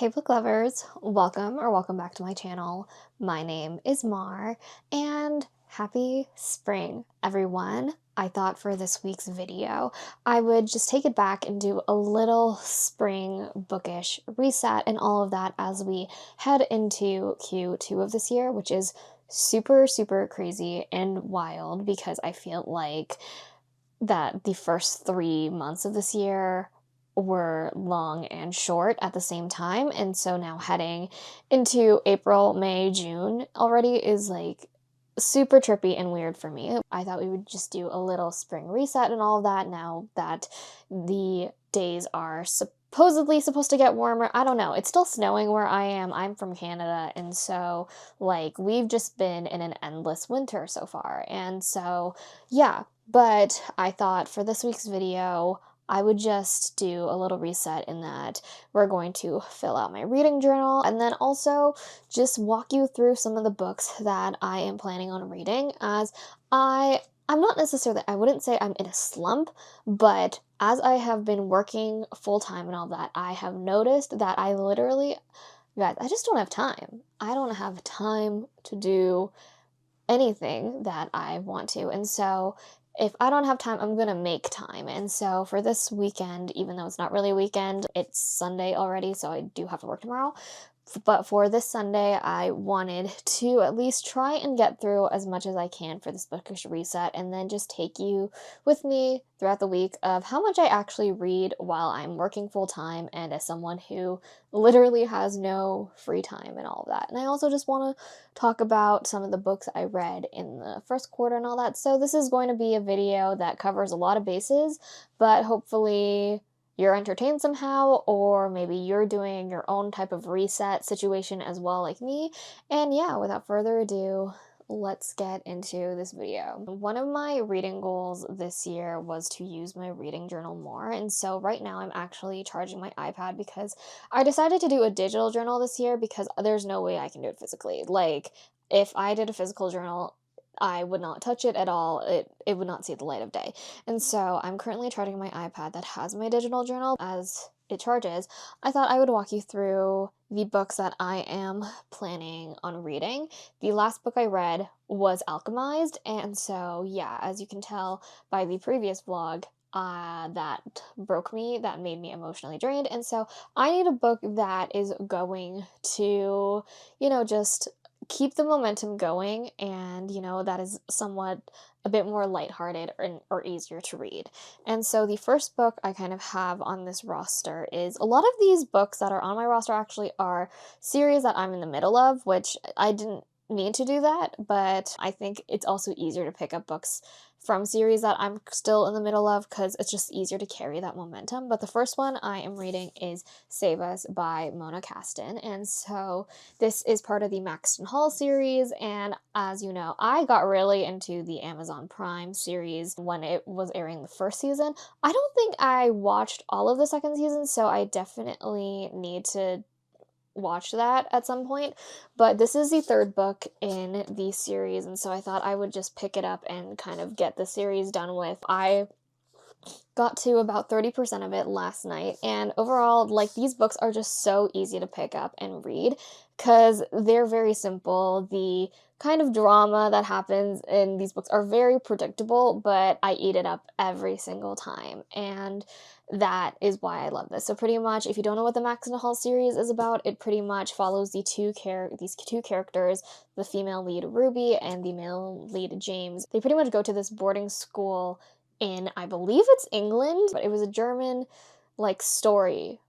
Hey book lovers, welcome back to my channel. My name is Mar, and happy spring, everyone. I thought for this week's video, I would just take it back and do a little spring bookish reset and all of that as we head into Q2 of this year, which is super, super crazy and wild because I feel like that the first 3 months of this year were long and short at the same time. And so now heading into April, May, June already is like super trippy and weird for me. I thought we would just do a little spring reset and all of that now that the days are supposedly supposed to get warmer. I don't know. It's still snowing where I am. I'm from Canada, and so like we've just been in an endless winter so far. And so yeah, but I thought for this week's video, I would just do a little reset in that we're going to fill out my reading journal and then also just walk you through some of the books that I am planning on reading, as I'm not necessarily, I wouldn't say I'm in a slump, but as I have been working full-time and all that, I have noticed that I literally, guys, I just don't have time. I don't have time to do anything that I want to. And so if I don't have time, I'm gonna make time. And so for this weekend, even though it's not really a weekend, it's Sunday already, so I do have to work tomorrow. But for this Sunday, I wanted to at least try and get through as much as I can for this bookish reset, and then just take you with me throughout the week of how much I actually read while I'm working full time and as someone who literally has no free time and all of that. And I also just want to talk about some of the books I read in the first quarter and all that. So this is going to be a video that covers a lot of bases, but hopefully you're entertained somehow, or maybe you're doing your own type of reset situation as well like me. And yeah, without further ado, let's get into this video. One of my reading goals this year was to use my reading journal more, and so right now I'm actually charging my iPad because I decided to do a digital journal this year because there's no way I can do it physically. Like, if I did a physical journal, I would not touch it at all. It would not see the light of day. And so I'm currently charging my iPad that has my digital journal. As it charges, I thought I would walk you through the books that I am planning on reading. The last book I read was Alchemized, and so yeah, as you can tell by the previous vlog, that broke me, that made me emotionally drained, and so I need a book that is going to, just keep the momentum going, and that is somewhat a bit more lighthearted or easier to read. And so the first book I kind of have on this roster is, a lot of these books that are on my roster actually are series that I'm in the middle of, which I didn't mean to do that, but I think it's also easier to pick up books from series that I'm still in the middle of because it's just easier to carry that momentum. But the first one I am reading is Save Us by Mona Kasten, and so this is part of the Maxton Hall series, and as you know, I got really into the Amazon Prime series when it was airing the first season. I don't think I watched all of the second season, so I definitely need to watch that at some point, but this is the third book in the series, and so I thought I would just pick it up and kind of get the series done with. I got to about 30% of it last night, and overall, like, these books are just so easy to pick up and read because they're very simple. The kind of drama that happens in these books are very predictable, but I eat it up every single time, and that is why I love this. So pretty much, if you don't know what the Maxton Hall series is about, it pretty much follows these two characters, the female lead Ruby and the male lead James. They pretty much go to this boarding school in, I believe it's England, but it was a German, like, story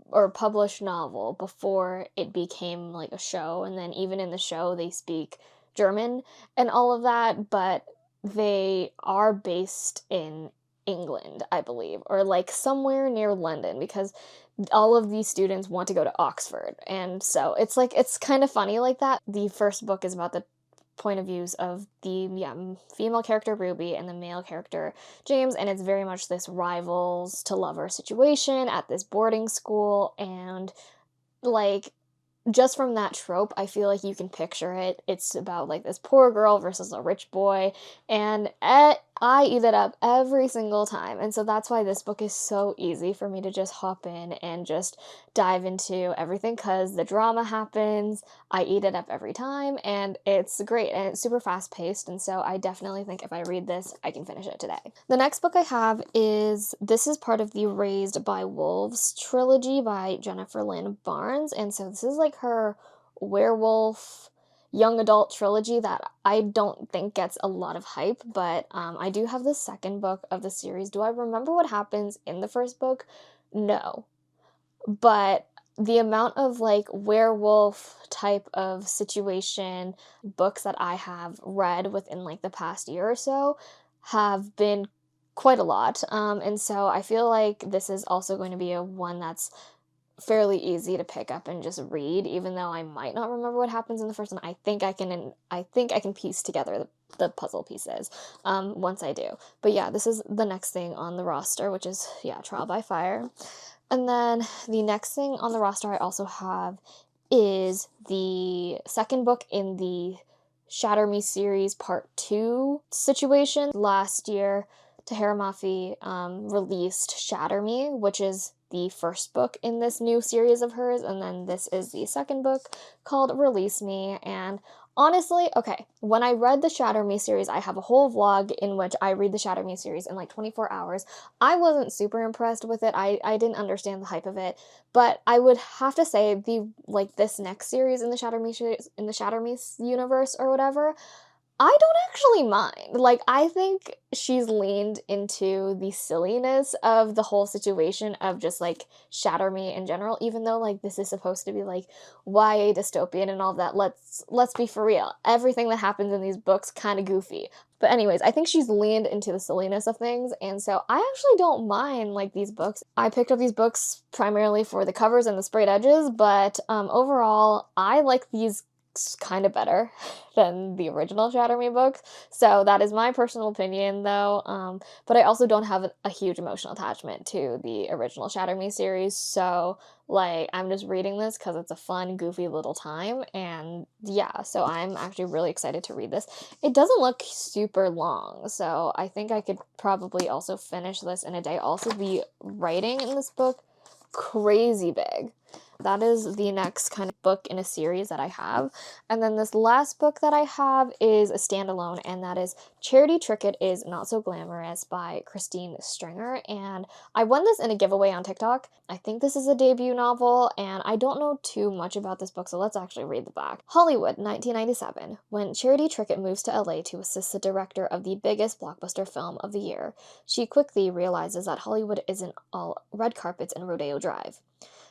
or published novel before it became like a show, and then even in the show they speak German and all of that, but they are based in England, I believe, or like somewhere near London, because all of these students want to go to Oxford, and so it's like, it's kind of funny like that. The first book is about the point of views of the female character Ruby and the male character James, and it's very much this rivals to lover situation at this boarding school, and like, just from that trope, I feel like you can picture it. It's about like this poor girl versus a rich boy, and I eat it up every single time, and so that's why this book is so easy for me to just hop in and just dive into everything, because the drama happens, I eat it up every time, and it's great, and it's super fast-paced, and so I definitely think if I read this, I can finish it today. The next book I have is, this is part of the Raised by Wolves trilogy by Jennifer Lynn Barnes, and so this is like her werewolf young adult trilogy that I don't think gets a lot of hype, but I do have the second book of the series. Do I remember what happens in the first book? No. But the amount of like werewolf type of situation books that I have read within like the past year or so have been quite a lot. And so I feel like this is also going to be a one that's fairly easy to pick up and just read, even though I might not remember what happens in the first one. I think I can piece together the puzzle pieces once I do. But yeah, this is the next thing on the roster, which is, yeah, Trial by Fire. And then the next thing on the roster I also have is the second book in the Shatter Me series Part 2 situation. Last year, Tahereh Mafi released Shatter Me, which is the first book in this new series of hers, and then this is the second book called Release Me. And honestly, okay, when I read the Shatter Me series, I have a whole vlog in which I read the Shatter Me series in like 24 hours. I wasn't super impressed with it. I didn't understand the hype of it, but I would have to say this next series in the Shatter Me series, in the Shatter Me universe or whatever, I don't actually mind. Like, I think she's leaned into the silliness of the whole situation of just, like, Shatter Me in general, even though, like, this is supposed to be, like, YA dystopian and all that. Let's be for real. Everything that happens in these books kind of goofy. But anyways, I think she's leaned into the silliness of things, and so I actually don't mind, like, these books. I picked up these books primarily for the covers and the sprayed edges, but overall, I like these kind of better than the original Shatter Me books. So that is my personal opinion, though. But I also don't have a huge emotional attachment to the original Shatter Me series. So, like, I'm just reading this because it's a fun, goofy little time. And yeah, so I'm actually really excited to read this. It doesn't look super long, so I think I could probably also finish this in a day. Also, the writing in this book, crazy big. That is the next kind of book in a series that I have. And then this last book that I have is a standalone, and that is Charity Trickett is Not So Glamorous by Christine Stringer. And I won this in a giveaway on TikTok. I think this is a debut novel, and I don't know too much about this book, so let's actually read the back. Hollywood, 1997. When Charity Trickett moves to LA to assist the director of the biggest blockbuster film of the year, she quickly realizes that Hollywood isn't all red carpets and Rodeo Drive.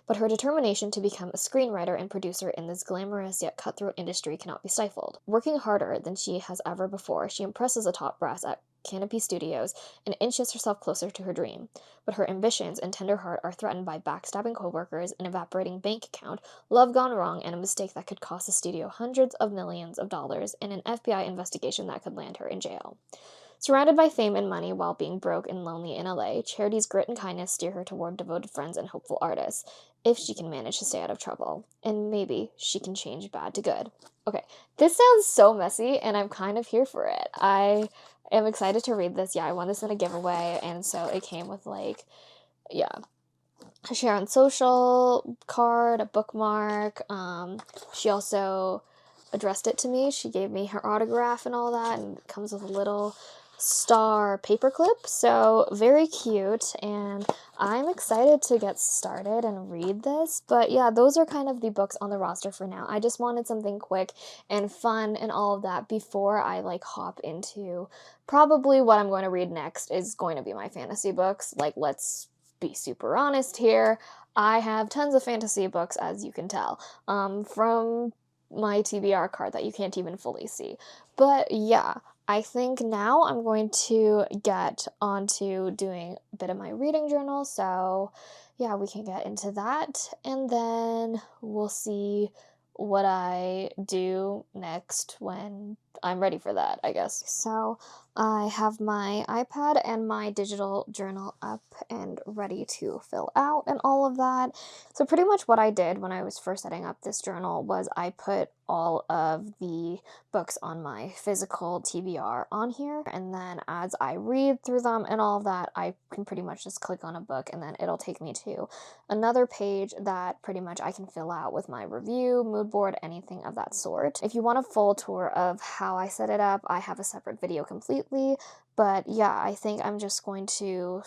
But her determination to become a screenwriter and producer in this glamorous yet cutthroat industry cannot be stifled. Working harder than she has ever before, she impresses the top brass at Canopy Studios and inches herself closer to her dream. But her ambitions and tender heart are threatened by backstabbing coworkers, an evaporating bank account, love gone wrong, and a mistake that could cost the studio hundreds of millions of dollars, and an FBI investigation that could land her in jail. Surrounded by fame and money while being broke and lonely in LA, Charity's grit and kindness steer her toward devoted friends and hopeful artists, if she can manage to stay out of trouble. And maybe she can change bad to good. Okay, this sounds so messy, and I'm kind of here for it. I am excited to read this. Yeah, I won this in a giveaway, and so it came with, like, yeah, a share on social card, a bookmark. She also addressed it to me. She gave me her autograph and all that, and it comes with a little star paperclip, so very cute, and I'm excited to get started and read this. But yeah, those are kind of the books on the roster for now. I just wanted something quick and fun and all of that before I like hop into probably what I'm going to read next is going to be my fantasy books. Like, let's be super honest here. I have tons of fantasy books, as you can tell, from my TBR card that you can't even fully see. But yeah, I think now I'm going to get onto doing a bit of my reading journal, so yeah, we can get into that, and then we'll see what I do next when I'm ready for that, I guess. So I have my iPad and my digital journal up and ready to fill out and all of that. So pretty much what I did when I was first setting up this journal was I put all of the books on my physical TBR on here, and then as I read through them and all of that, I can pretty much just click on a book and then it'll take me to another page that pretty much I can fill out with my review, mood board, anything of that sort. If you want a full tour of how I set it up, I have a separate video completely, but yeah, I think I'm just going to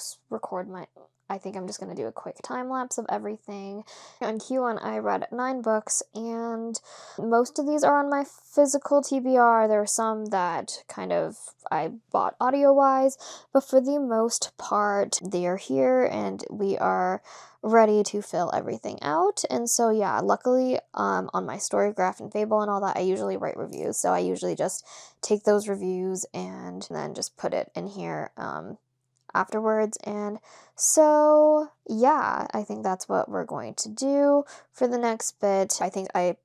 I think I'm just going to do a quick time lapse of everything. On Q1, I read 9 books, and most of these are on my physical TBR. There are some that kind of I bought audio-wise, but for the most part, they are here, and we are ready to fill everything out. And so yeah, luckily on my Storygraph and Fable and all that, I usually write reviews, so I usually just take those reviews and then just put it in here afterwards. And so yeah, I think that's what we're going to do for the next bit. I think I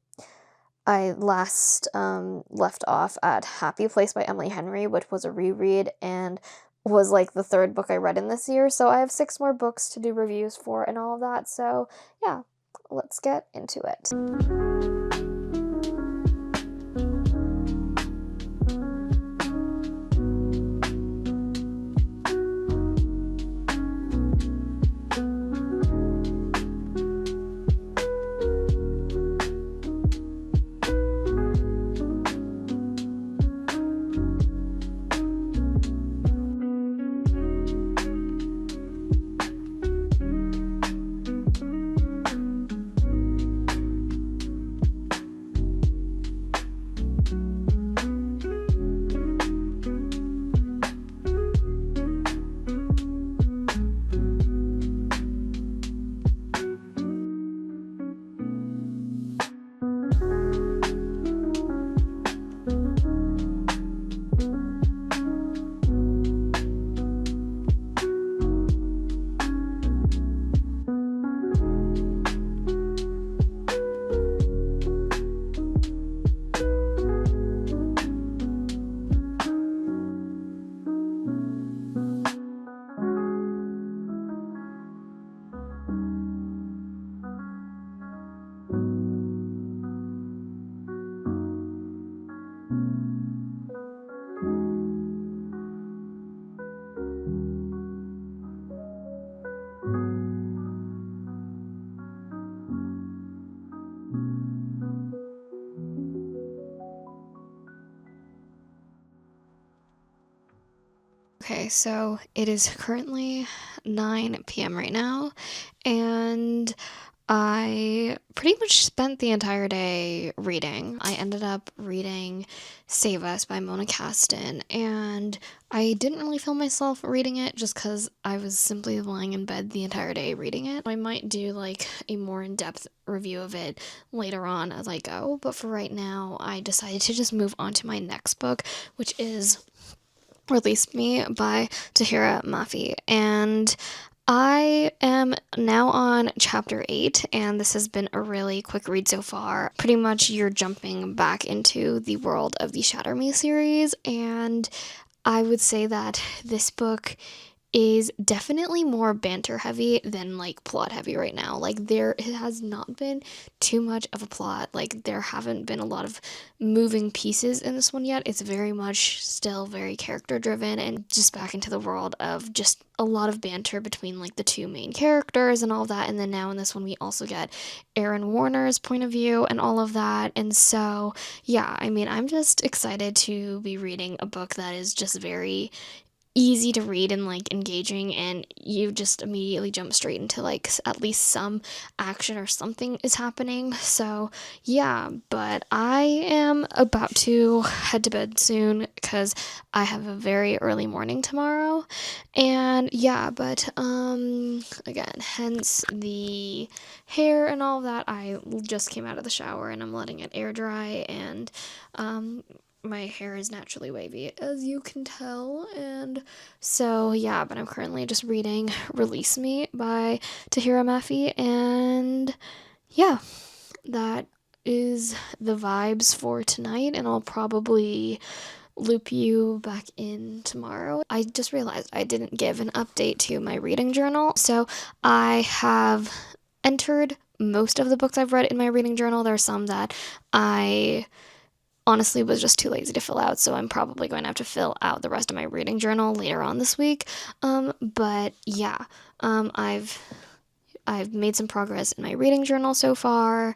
last left off at Happy Place by Emily Henry, which was a reread and was like the 3rd book I read in this year. So I have 6 more books to do reviews for and all of that. So yeah, let's get into it. Okay, so it is currently 9 p.m. right now, and I pretty much spent the entire day reading. I ended up reading Save Us by Mona Kasten, and I didn't really feel myself reading it just because I was simply lying in bed the entire day reading it. I might do like a more in-depth review of it later on as I go, but for right now, I decided to just move on to my next book, which is Release Me by Tahereh Mafi, and I am now on chapter 8, and this has been a really quick read so far. Pretty much you're jumping back into the world of the Shatter Me series, and I would say that this book is definitely more banter heavy than like plot heavy right now. Like it has not been too much of a plot. Like there haven't been a lot of moving pieces in this one yet. It's very much still very character driven and just back into the world of just a lot of banter between like the 2 main characters and all of that. And then now in this one we also get Aaron Warner's point of view and all of that. And so yeah, I mean, I'm just excited to be reading a book that is just very easy to read and like engaging, and you just immediately jump straight into like at least some action or something is happening. So yeah, but I am about to head to bed soon because I have a very early morning tomorrow. And yeah, but again, hence the hair and all of that. I just came out of the shower and I'm letting it air dry, and my hair is naturally wavy, as you can tell. And so yeah, but I'm currently just reading Release Me by Tahereh Mafi, and yeah, that is the vibes for tonight, and I'll probably loop you back in tomorrow. I just realized I didn't give an update to my reading journal. So I have entered most of the books I've read in my reading journal. There are some that I honestly was just too lazy to fill out, so I'm probably going to have to fill out the rest of my reading journal later on this week. But yeah, I've made some progress in my reading journal so far.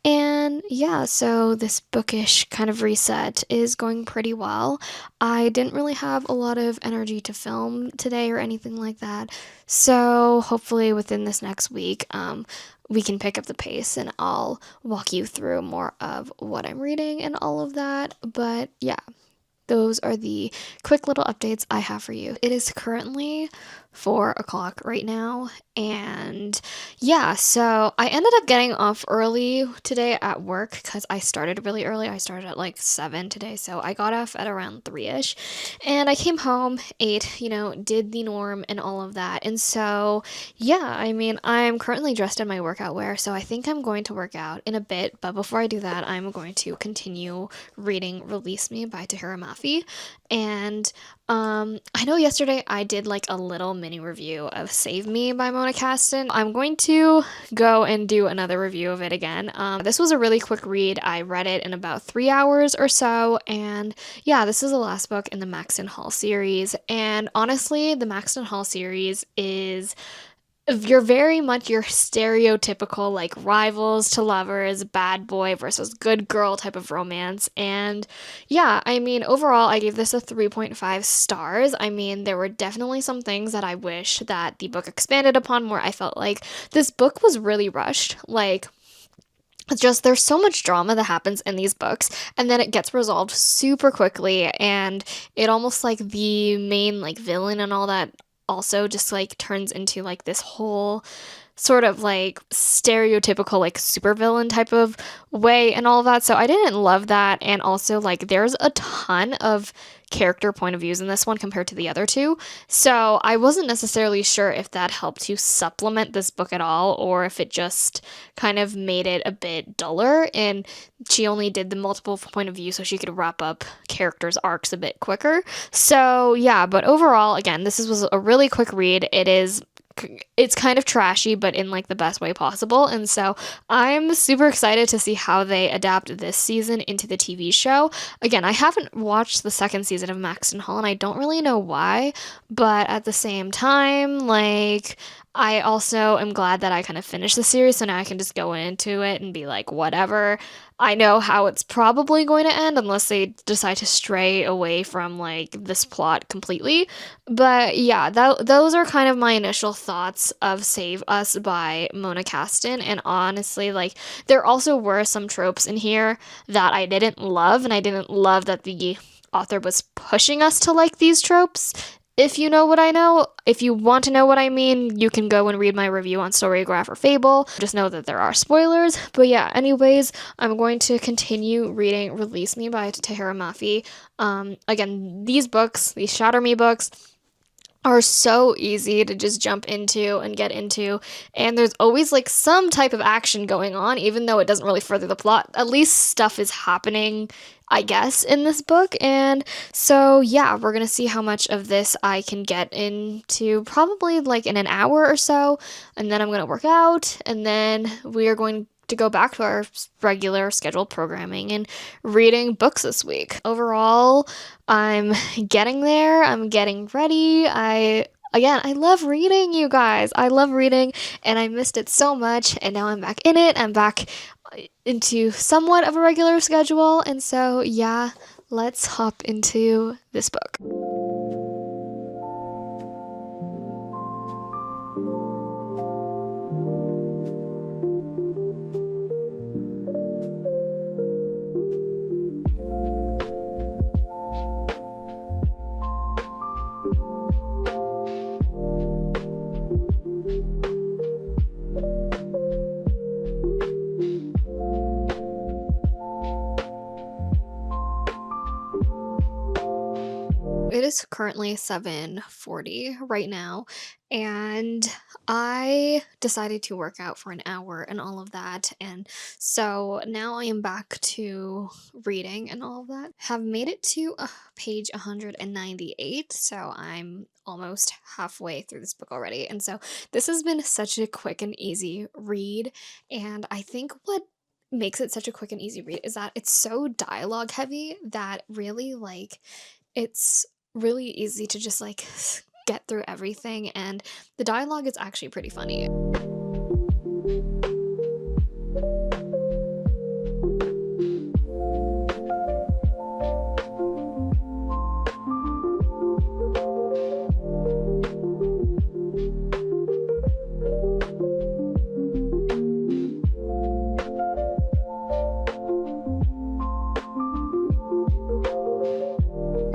And yeah, so this bookish kind of reset is going pretty well. I didn't really have a lot of energy to film today or anything like that. So hopefully within this next week, we can pick up the pace and I'll walk you through more of what I'm reading and all of that. But yeah, those are the quick little updates I have for you. It is currently 4 o'clock right now, and yeah, so I ended up getting off early today at work because I started really early. I started at like 7 today, so I got off at around 3-ish, and I came home, ate, did the norm and all of that. And so yeah, I mean, I'm currently dressed in my workout wear, so I think I'm going to work out in a bit. But before I do that, I'm going to continue reading Release Me by Tahereh Mafi. And I know yesterday I did like a little mini review of Save Me by Mona Kasten. I'm going to go and do another review of it again. This was a really quick read. I read it in about 3 hours or so, and yeah, this is the last book in the Maxton Hall series. And honestly, the Maxton Hall series is, you're very much your stereotypical like rivals to lovers, bad boy versus good girl type of romance. And yeah, I mean, overall I gave this a 3.5 stars. I mean, there were definitely some things that I wish that the book expanded upon more. I felt like this book was really rushed. Like, it's just, there's so much drama that happens in these books, and then it gets resolved super quickly, and it almost like the main like villain and all that also just like turns into like this whole sort of like stereotypical like supervillain type of way and all of that. So I didn't love that. And also like there's a ton of character point of views in this one compared to the other two. So I wasn't necessarily sure if that helped to supplement this book at all, or if it just kind of made it a bit duller, and she only did the multiple point of view so she could wrap up characters' arcs a bit quicker. So yeah, but overall, again, this was a really quick read. It's kind of trashy, but in like the best way possible. And so I'm super excited to see how they adapt this season into the TV show. Again, I haven't watched the second season of Maxton Hall, and I don't really know why, but at the same time, like, I also am glad that I kind of finished the series, so now I can just go into it and be like, whatever. I know how it's probably going to end unless they decide to stray away from like this plot completely. But yeah, those are kind of my initial thoughts of Save Us by Mona Kasten. And honestly, like, there also were some tropes in here that I didn't love, and I didn't love that the author was pushing us to like these tropes. If you know what I know, if you want to know what I mean, you can go and read my review on Storygraph or Fable. Just know that there are spoilers. But yeah, anyways, I'm going to continue reading Release Me by Tahereh Mafi. Again, these Shatter Me books, are so easy to just jump into and get into, and there's always like some type of action going on, even though it doesn't really further the plot. At least stuff is happening, I guess, in this book. And so yeah, we're gonna see how much of this I can get into, probably like in an hour or so, and then I'm gonna work out, and then we are going to go back to our regular scheduled programming and reading books this week. Overall, I'm getting there. I'm getting ready. I love reading, you guys. I love reading, and I missed it so much, and now I'm back in it. I'm back into somewhat of a regular schedule, and so yeah, let's hop into this book. It is currently 7:40 right now, and I decided to work out for an hour and all of that, and so now I am back to reading and all of that. Have made it to page 198, so I'm almost halfway through this book already, and so this has been such a quick and easy read, and I think what makes it such a quick and easy read is that it's so dialogue heavy that really, like, it's really easy to just, like, get through everything, and the dialogue is actually pretty funny.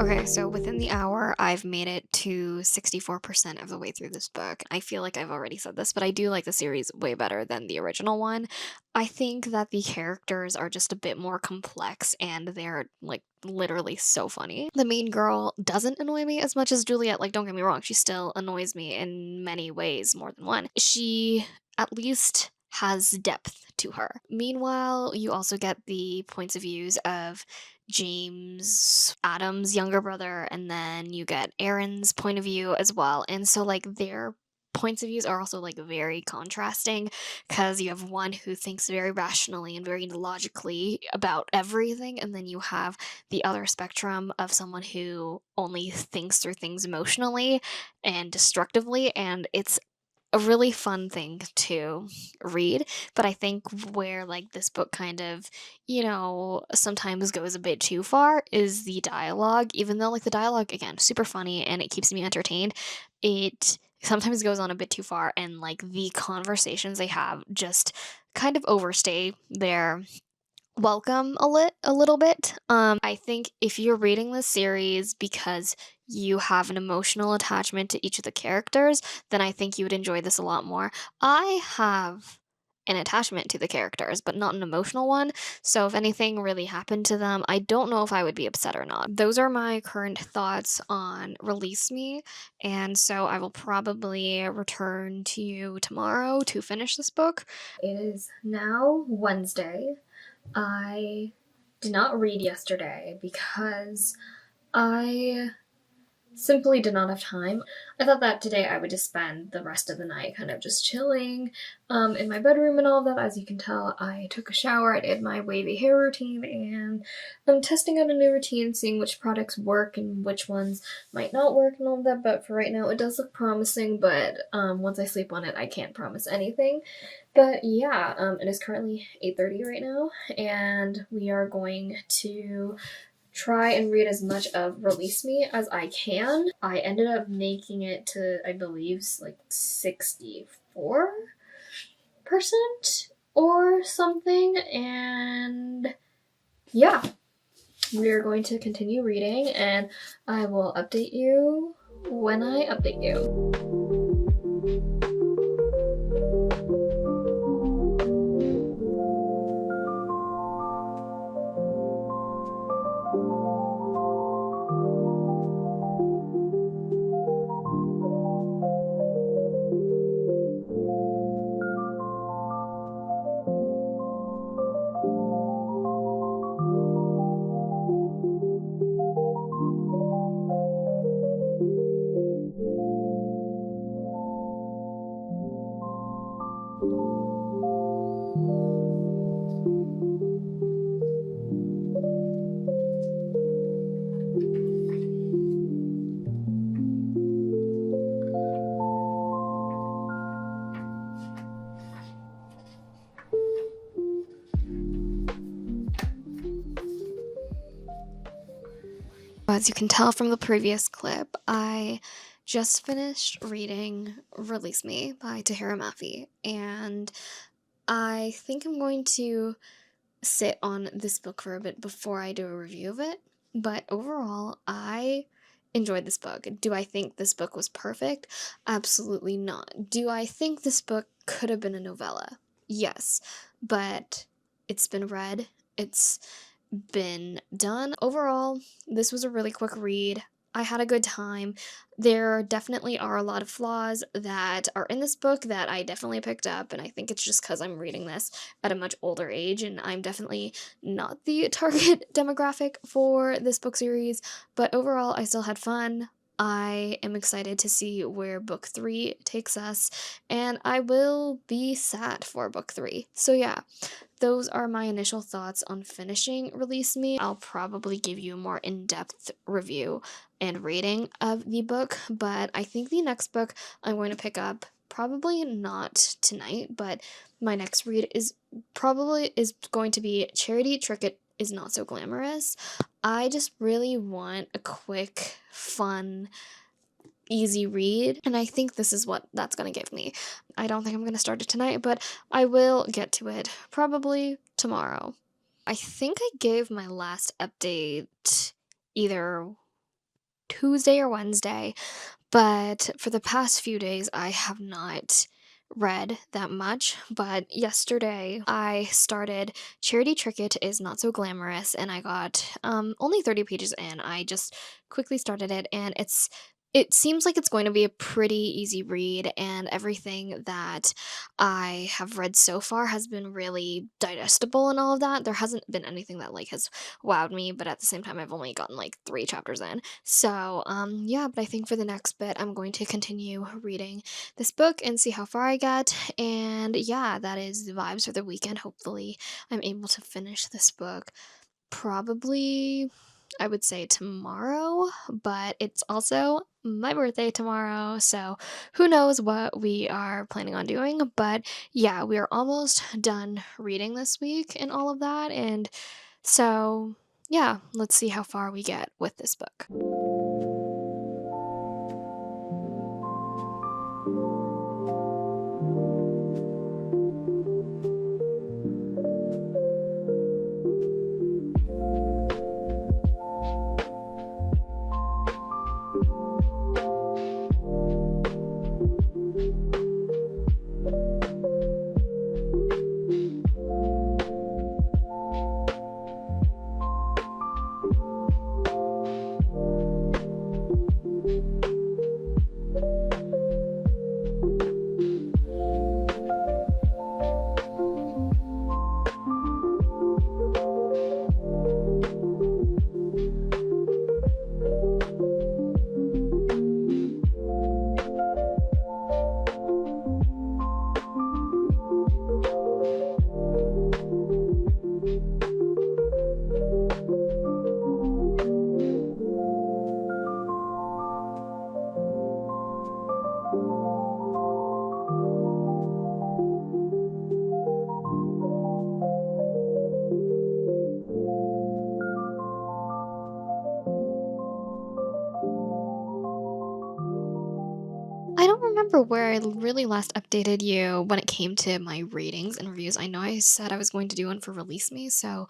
Okay, so within the hour, I've made it to 64% of the way through this book. I feel like I've already said this, but I do like the series way better than the original one. I think that the characters are just a bit more complex and they're like literally so funny. The main girl doesn't annoy me as much as Juliet. Like, don't get me wrong, she still annoys me in many ways, more than one. She at least has depth to her. Meanwhile, you also get the points of views of James, Adam's younger brother, and then you get Aaron's point of view as well. And so, like, their points of views are also like very contrasting because you have one who thinks very rationally and very logically about everything, and then you have the other spectrum of someone who only thinks through things emotionally and destructively, and it's a really fun thing to read. But I think where like this book kind of, sometimes goes a bit too far is the dialogue. Even though like the dialogue again, super funny and it keeps me entertained, it sometimes goes on a bit too far, and like the conversations they have just kind of overstay their welcome a little bit. I think if you're reading this series because you have an emotional attachment to each of the characters, then I think you would enjoy this a lot more. I have an attachment to the characters, but not an emotional one. So if anything really happened to them, I don't know if I would be upset or not. Those are my current thoughts on Release Me, and so I will probably return to you tomorrow to finish this book. It is now Wednesday. I did not read yesterday because I simply did not have time. I thought that today I would just spend the rest of the night kind of just chilling in my bedroom and all of that. As you can tell, I took a shower, I did my wavy hair routine, and I'm testing out a new routine, seeing which products work and which ones might not work and all of that. But for right now, it does look promising, but once I sleep on it, I can't promise anything. But yeah, it is currently 8:30 right now, and we are going to try and read as much of Release Me as I can. I ended up making it to, I believe, like 64% or something, and yeah, we are going to continue reading, and I will update you when I update you. As you can tell from the previous clip, I just finished reading Release Me by Tahereh Mafi, and I think I'm going to sit on this book for a bit before I do a review of it. But overall, I enjoyed this book. Do I think this book was perfect? Absolutely not. Do I think this book could have been a novella? Yes, but it's been read. It's been done. Overall, this was a really quick read. I had a good time. There definitely are a lot of flaws that are in this book that I definitely picked up, and I think it's just because I'm reading this at a much older age, and I'm definitely not the target demographic for this book series, but overall, I still had fun. I am excited to see where book 3 takes us, and I will be sad for book 3. So yeah, those are my initial thoughts on finishing Release Me. I'll probably give you a more in-depth review and rating of the book, but I think the next book I'm going to pick up, probably not tonight, but my next read is going to be Charity Trickett is Not So Glamorous. I just really want a quick, fun, easy read, and I think this is what that's going to give me. I don't think I'm going to start it tonight, but I will get to it probably tomorrow. I think I gave my last update either Tuesday or Wednesday, but for the past few days I have not read that much. But yesterday I started Charity Trickett is Not So Glamorous, and I got only 30 pages in. I just quickly started it, and it seems like it's going to be a pretty easy read, and everything that I have read so far has been really digestible and all of that. There hasn't been anything that like has wowed me, but at the same time I've only gotten like 3 chapters in. So, yeah, but I think for the next bit I'm going to continue reading this book and see how far I get. And yeah, that is the vibes for the weekend. Hopefully I'm able to finish this book probably, I would say, tomorrow, but it's also my birthday tomorrow, so who knows what we are planning on doing. But yeah, we are almost done reading this week and all of that, and so yeah, let's see how far we get with this book. I don't remember where I really last updated you when it came to my ratings and reviews. I know I said I was going to do one for Release Me, so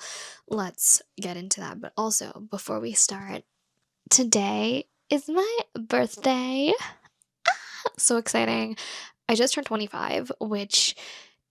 let's get into that. But also, before we start, today is my birthday. So exciting. I just turned 25, which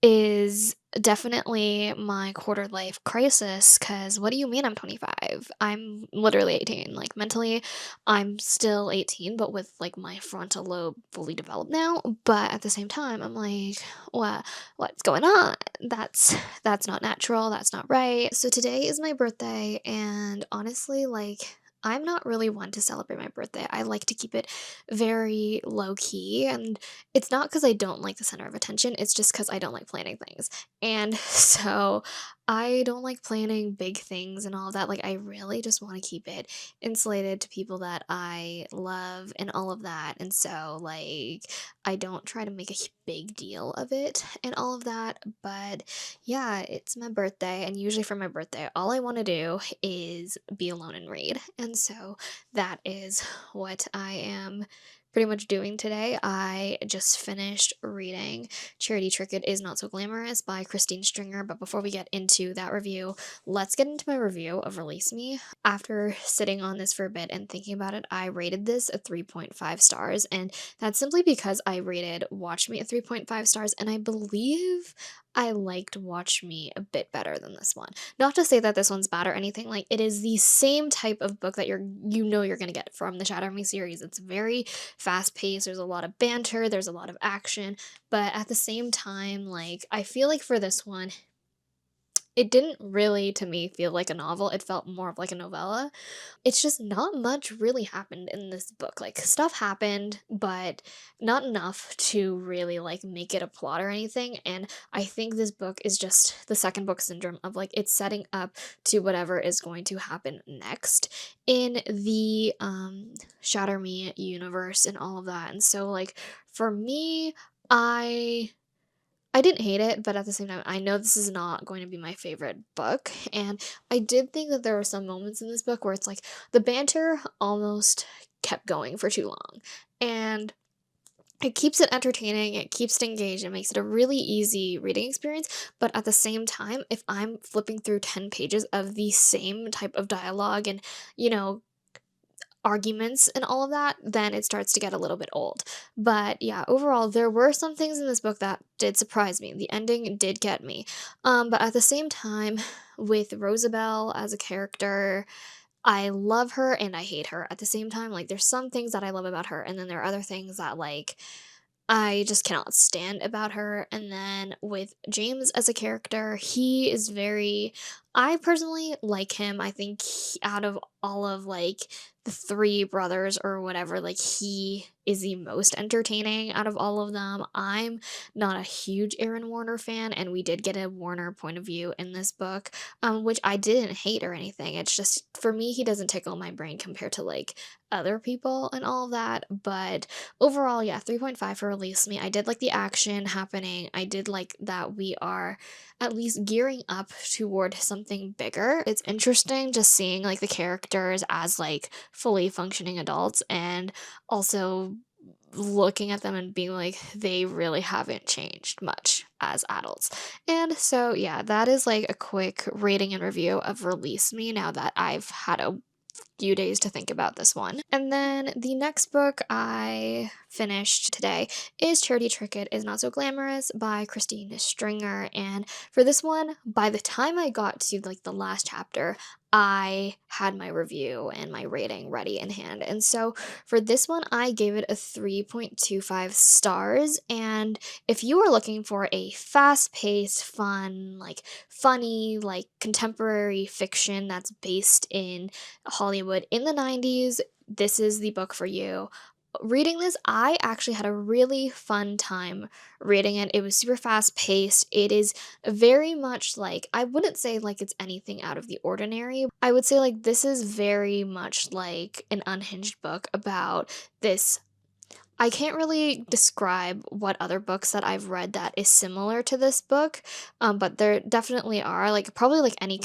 is definitely my quarter life crisis. Because what do you mean I'm 25? I'm literally 18. Like, mentally, I'm still 18, but with like my frontal lobe fully developed now. But at the same time, I'm like, what's going on? That's not natural. That's not right. So today is my birthday, and honestly, like, I'm not really one to celebrate my birthday. I like to keep it very low key, and it's not because I don't like the center of attention, it's just because I don't like planning things. And so I don't like planning big things and all of that. Like, I really just want to keep it insulated to people that I love and all of that. And so, like, I don't try to make a big deal of it and all of that. But yeah, it's my birthday, and usually for my birthday, all I want to do is be alone and read. And so that is what I am pretty much doing today. I just finished reading Charity Trickett is Not So Glamorous by Christine Stringer. But before we get into that review, let's get into my review of Release Me. After sitting on this for a bit and thinking about it, I rated this a 3.5 stars, and that's simply because I rated Watch Me at 3.5 stars, and I believe I liked Watch Me a bit better than this one. Not to say that this one's bad or anything, like, it is the same type of book that you're gonna get from the Shatter Me series. It's very fast-paced, there's a lot of banter, there's a lot of action, but at the same time, like, I feel like for this one, it didn't really, to me, feel like a novel, it felt more of like a novella. It's just not much really happened in this book. Like, stuff happened, but not enough to really, like, make it a plot or anything, and I think this book is just the second book syndrome of, like, it's setting up to whatever is going to happen next in the, Shatter Me universe and all of that, and so, like, for me, I I didn't hate it, but at the same time, I know this is not going to be my favorite book, and I did think that there were some moments in this book where it's like the banter almost kept going for too long, and it keeps it entertaining, it keeps it engaged, it makes it a really easy reading experience, but at the same time, if I'm flipping through 10 pages of the same type of dialogue and, you know, arguments and all of that, then it starts to get a little bit old. But yeah, overall, there were some things in this book that did surprise me. The ending did get me. But at the same time, with Rosabelle as a character, I love her and I hate her at the same time. Like, there's some things that I love about her, and then there are other things that, like, I just cannot stand about her. And then with James as a character, he is very, I personally like him. I think out of all of, like, the three brothers or whatever, like, he is the most entertaining out of all of them. I'm not a huge Aaron Warner fan, and we did get a Warner point of view in this book, which I didn't hate or anything. It's just, for me, he doesn't tickle my brain compared to, like, other people and all of that. But overall, yeah, 3.5 for Release Me. I did like the action happening. I did like that we are at least gearing up toward something bigger. It's interesting just seeing, like, the characters as, like, fully functioning adults, and also looking at them and being like, they really haven't changed much as adults. And so, yeah, that is like a quick rating and review of Release Me now that I've had a few days to think about this one. And then the next book I finished today is Charity Trickett is Not So Glamorous by Christine Stringer. And for this one, by the time I got to, like, the last chapter, I had my review and my rating ready in hand. And so for this one, I gave it a 3.25 stars. And if you are looking for a fast-paced, fun, like, funny, like, contemporary fiction that's based in Hollywood in the 90s, this is the book for you. Reading this, I actually had a really fun time reading it. It was super fast paced. It is very much like, I wouldn't say like it's anything out of the ordinary. I would say like this is very much like an unhinged book about this. I can't really describe what other books that I've read that is similar to this book, but there definitely are, like, probably like any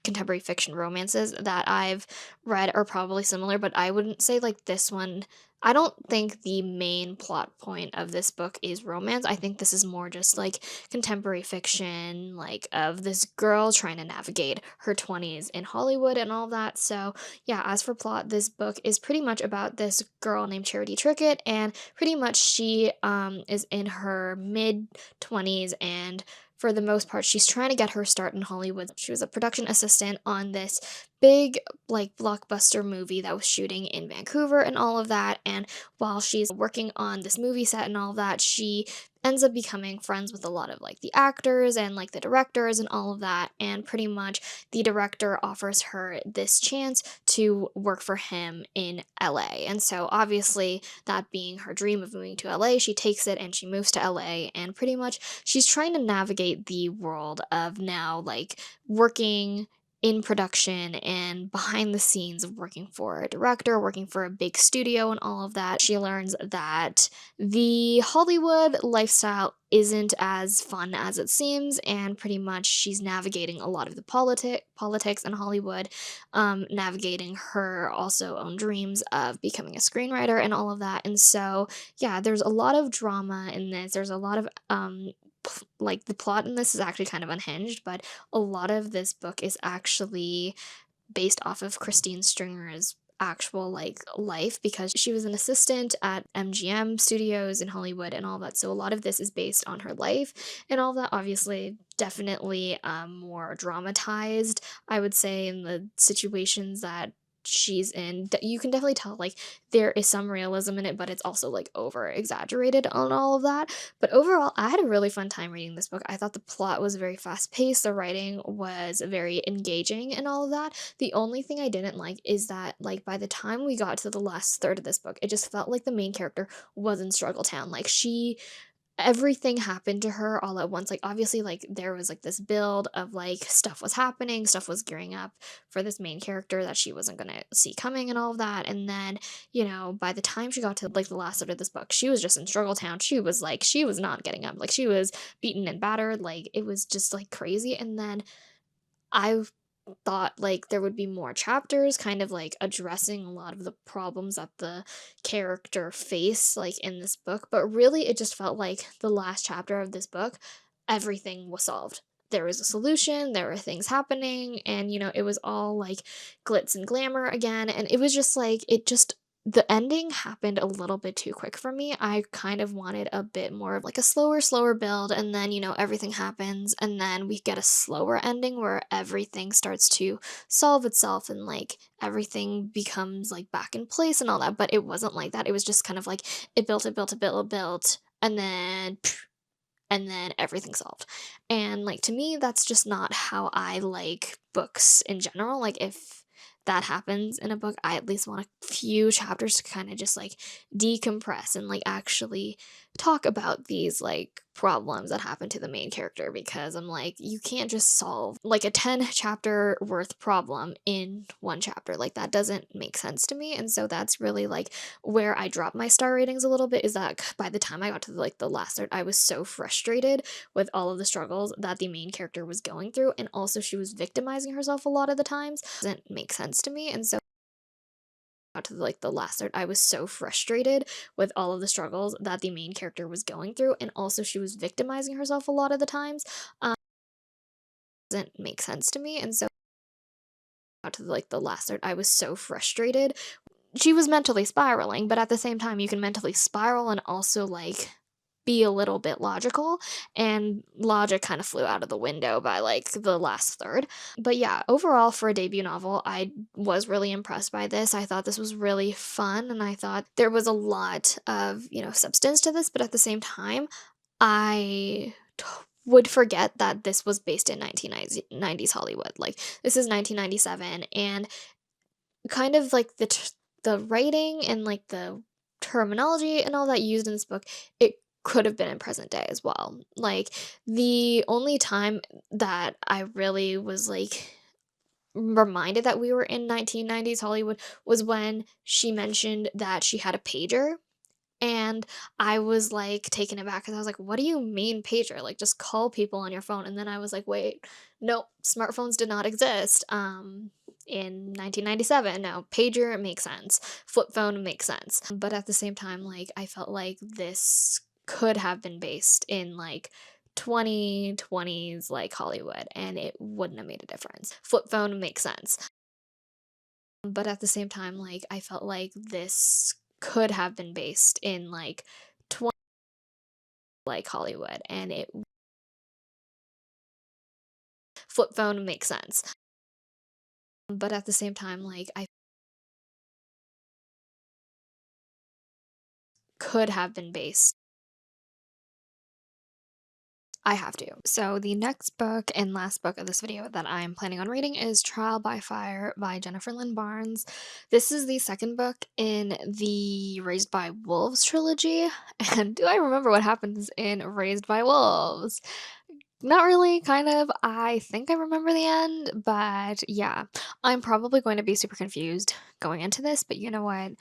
contemporary fiction romances that I've read are probably similar, but I wouldn't say like this one. I don't think the main plot point of this book is romance. I think this is more just like contemporary fiction, like of this girl trying to navigate her 20s in Hollywood and all that. So, yeah, as for plot, this book is pretty much about this girl named Charity Trickett, and pretty much she is in her mid 20s, and for the most part she's trying to get her start in Hollywood. She was a production assistant on this big, like, blockbuster movie that was shooting in Vancouver and all of that, and while she's working on this movie set and all of that, she ends up becoming friends with a lot of, like, the actors and, like, the directors and all of that, and pretty much the director offers her this chance to work for him in LA. And so obviously, that being her dream of moving to LA, she takes it and she moves to LA, and pretty much she's trying to navigate the world of now, like, working in production and behind the scenes of working for a director, working for a big studio and all of that. She learns that the Hollywood lifestyle isn't as fun as it seems, and pretty much she's navigating a lot of the politics in Hollywood, navigating her also own dreams of becoming a screenwriter and all of that. And so, yeah, there's a lot of drama in this. There's a lot of like, the plot in this is actually kind of unhinged, but a lot of this book is actually based off of Christine Stringer's actual like life, because she was an assistant at MGM Studios in Hollywood and all that. So a lot of this is based on her life and all that. Obviously, definitely more dramatized, I would say, in the situations that she's in. You can definitely tell like there is some realism in it, but it's also like over exaggerated on all of that. But overall, I had a really fun time reading this book. I thought the plot was very fast paced, the writing was very engaging and all of that. The only thing I didn't like is that like by the time we got to the last third of this book, it just felt like the main character was in Struggle Town. Like everything happened to her all at once. Like obviously like there was like this build of like stuff was happening, stuff was gearing up for this main character that she wasn't gonna see coming and all of that. And then, you know, by the time she got to like the last third of this book, she was just in Struggle Town. She was not getting up. Like she was beaten and battered. Like it was just like crazy. And then I thought like there would be more chapters kind of like addressing a lot of the problems that the character face like in this book, but really it just felt like the last chapter of this book, everything was solved. There was a solution, there were things happening, and you know, it was all like glitz and glamour again, and it was just like the ending happened a little bit too quick for me. I kind of wanted a bit more of like a slower build, and then, you know, everything happens, and then we get a slower ending where everything starts to solve itself and like everything becomes like back in place and all that. But it wasn't like that. It was just kind of like it built, and then everything solved. And like to me, that's just not how I like books in general. Like if that happens in a book, I at least want a few chapters to kind of just like decompress and like actually talk about these like problems that happen to the main character, because I'm like, you can't just solve like a 10 chapter worth problem in one chapter. Like that doesn't make sense to me. And so that's really like where I drop my star ratings a little bit, is that by the time I got to like the last third, I was so frustrated with all of the struggles that the main character was going through, and also she was victimizing herself a lot of the times. Doesn't make sense to me. And so got to like the last third, I was so frustrated with all of the struggles that the main character was going through, and also she was victimizing herself a lot of the times. Doesn't make sense to me. And so got to like the last third, I was so frustrated. She was mentally spiraling, but at the same time, you can mentally spiral and also like be a little bit logical, and logic kind of flew out of the window by like the last third. But yeah, overall for a debut novel, I was really impressed by this. I thought this was really fun, and I thought there was a lot of, you know, substance to this, but at the same time, I would forget that this was based in 1990s Hollywood. Like this is 1997, and kind of like the writing and like the terminology and all that used in this book, it could have been in present day as well. Like the only time that I really was like reminded that we were in 1990s Hollywood was when she mentioned that she had a pager, and I was like taken aback because I was like, what do you mean pager? Like just call people on your phone. And then I was like, wait, nope, smartphones did not exist. In 1997, no, pager makes sense. Flip phone makes sense. But at the same time, like I felt like this could have been based in like 2020s like Hollywood, and it wouldn't have made a difference. Flip phone makes sense. But at the same time, like I felt like this could have been based in like 20 like Hollywood, and it flip phone makes sense. But at the same time, like I could have been based. I have to. So the next book and last book of this video that I'm planning on reading is Trial by Fire by Jennifer Lynn Barnes. This is the second book in the Raised by Wolves trilogy. And do I remember what happens in Raised by Wolves? Not really, kind of. I think I remember the end, but yeah, I'm probably going to be super confused going into this, but you know what?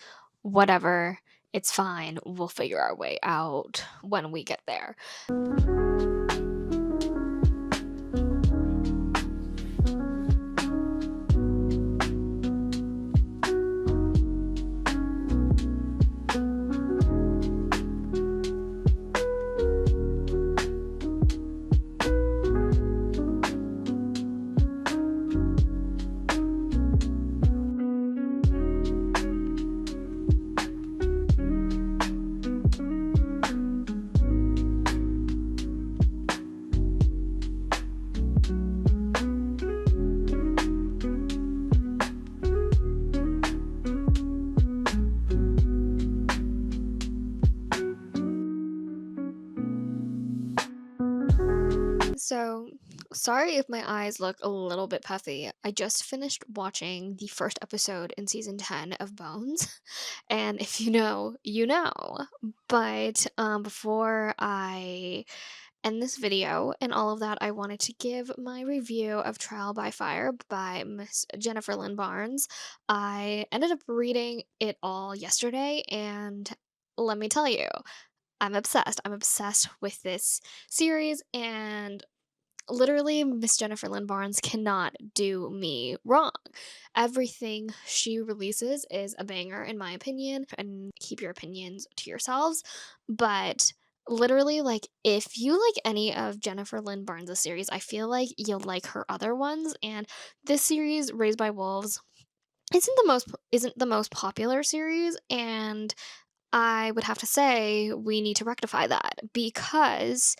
Whatever, it's fine. We'll figure our way out when we get there. Sorry if my eyes look a little bit puffy. I just finished watching the first episode in season 10 of Bones. And if you know, you know. But before I end this video and all of that, I wanted to give my review of Trial by Fire by Miss Jennifer Lynn Barnes. I ended up reading it all yesterday, and let me tell you, I'm obsessed. I'm obsessed with this series, and literally, Miss Jennifer Lynn Barnes cannot do me wrong. Everything she releases is a banger, in my opinion, and keep your opinions to yourselves. But literally, like, if you like any of Jennifer Lynn Barnes' series, I feel like you'll like her other ones. And this series, Raised by Wolves, isn't the most popular series, and I would have to say we need to rectify that because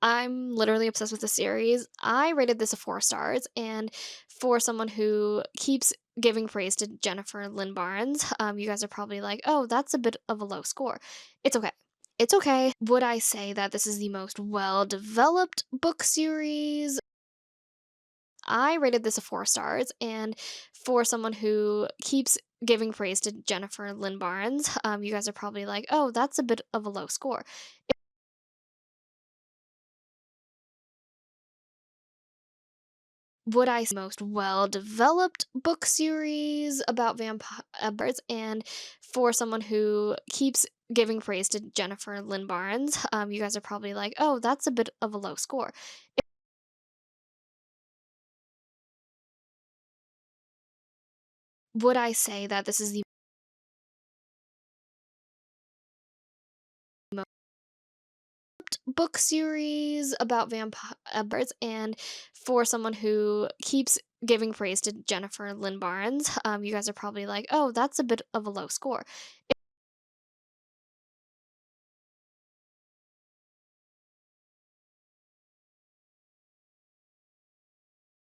I'm literally obsessed with the series. I rated this a 4 stars, and for someone who keeps giving praise to Jennifer Lynn Barnes, you guys are probably like, "Oh, that's a bit of a low score." It's okay. It's okay. Would I say that this is the most well-developed book series? I rated this a 4 stars, and for someone who keeps giving praise to Jennifer Lynn Barnes, you guys are probably like, "Oh, that's a bit of a low score." Would I say most well-developed book series about vampires, and for someone who keeps giving praise to Jennifer Lynn Barnes, you guys are probably like, "Oh, that's a bit of a low score." Would I say that this is the most book series about vampires, and for someone who keeps giving praise to Jennifer Lynn Barnes, you guys are probably like, "Oh, that's a bit of a low score."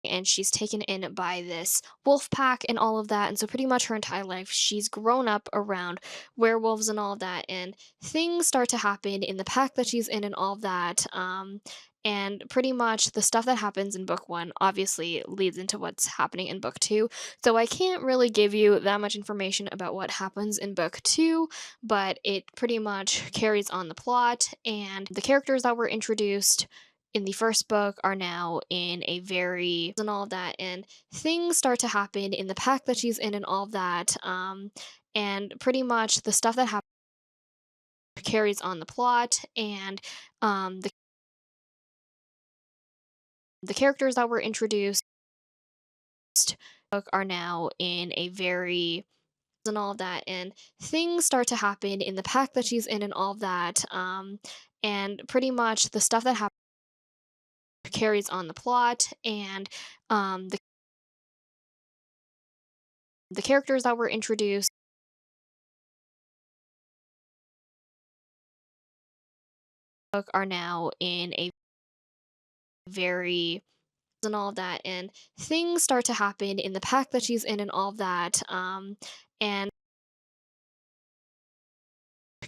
And she's taken in by this wolf pack and all of that. And so, pretty much her entire life, she's grown up around werewolves and all of that. And things start to happen in the pack that she's in and all of that. And pretty much the stuff that happens in book one obviously leads into what's happening in book two. So, I can't really give you that much information about what happens in book two, but it pretty much carries on the plot. And the characters that were introduced in the first book are now in a very and all of that, and things start to happen in the pack that she's in and all of that, and pretty much the stuff that happens carries on the plot. And the characters that were introduced are now in a very and all of that, and things start to happen in the pack that she's in and all of that, and pretty much the stuff that happens carries on the plot. And the characters that were introduced are now in a very and all of that, and things start to happen in the pack that she's in and all of that, and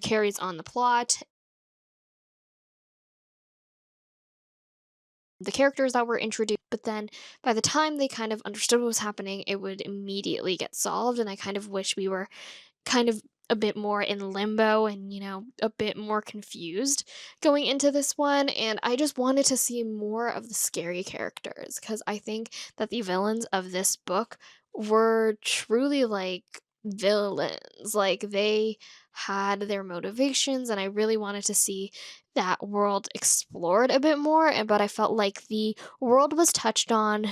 carries on the plot. The characters that were introduced, but then by the time they kind of understood what was happening, it would immediately get solved. And I kind of wish we were kind of a bit more in limbo and, a bit more confused going into this one. And I just wanted to see more of the scary characters because I think that the villains of this book were truly like villains. Like they had their motivations, and I really wanted to see that world explored a bit more. But I felt like the world was touched on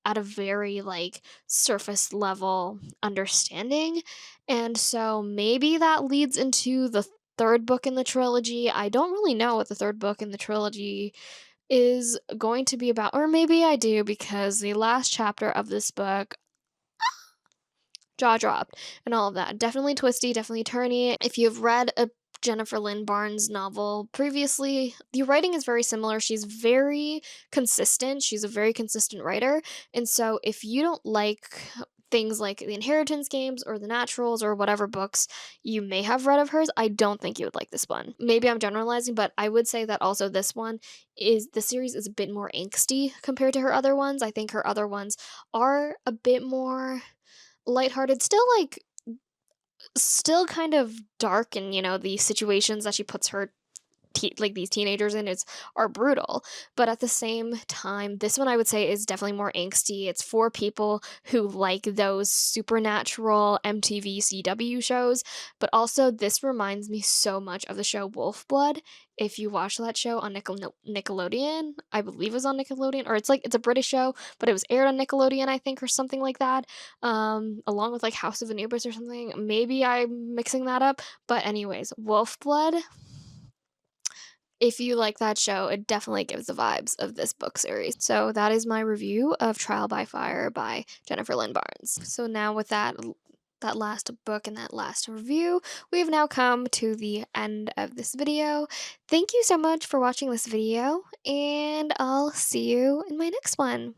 at a very like surface level understanding, and so maybe that leads into the third book in the trilogy. I don't really know what the third book in the trilogy is going to be about, or maybe I do because the last chapter of this book, jaw dropped and all of that. Definitely twisty, definitely turny. If you've read a Jennifer Lynn Barnes novel previously, the writing is very similar. She's very consistent. She's a very consistent writer. And so if you don't like things like the Inheritance games or the Naturals or whatever books you may have read of hers, I don't think you would like this one. Maybe I'm generalizing, but I would say that also this one is the series is a bit more angsty compared to her other ones. I think her other ones are a bit more lighthearted, still kind of dark, and the situations that she puts her like these teenagers in is are brutal, but at the same time this one I would say is definitely more angsty. It's for people who like those supernatural MTV CW shows, but also this reminds me so much of the show Wolf Blood. If you watch that show on Nickelodeon, I believe it was on Nickelodeon, or it's a British show, but it was aired on Nickelodeon, I think, or something like that, along with like House of Anubis or something. Maybe I'm mixing that up, but anyways, Wolf Blood, if you like that show, it definitely gives the vibes of this book series. So that is my review of Trial by Fire by Jennifer Lynn Barnes. So now with that last book and that last review, we have now come to the end of this video. Thank you so much for watching this video, and I'll see you in my next one.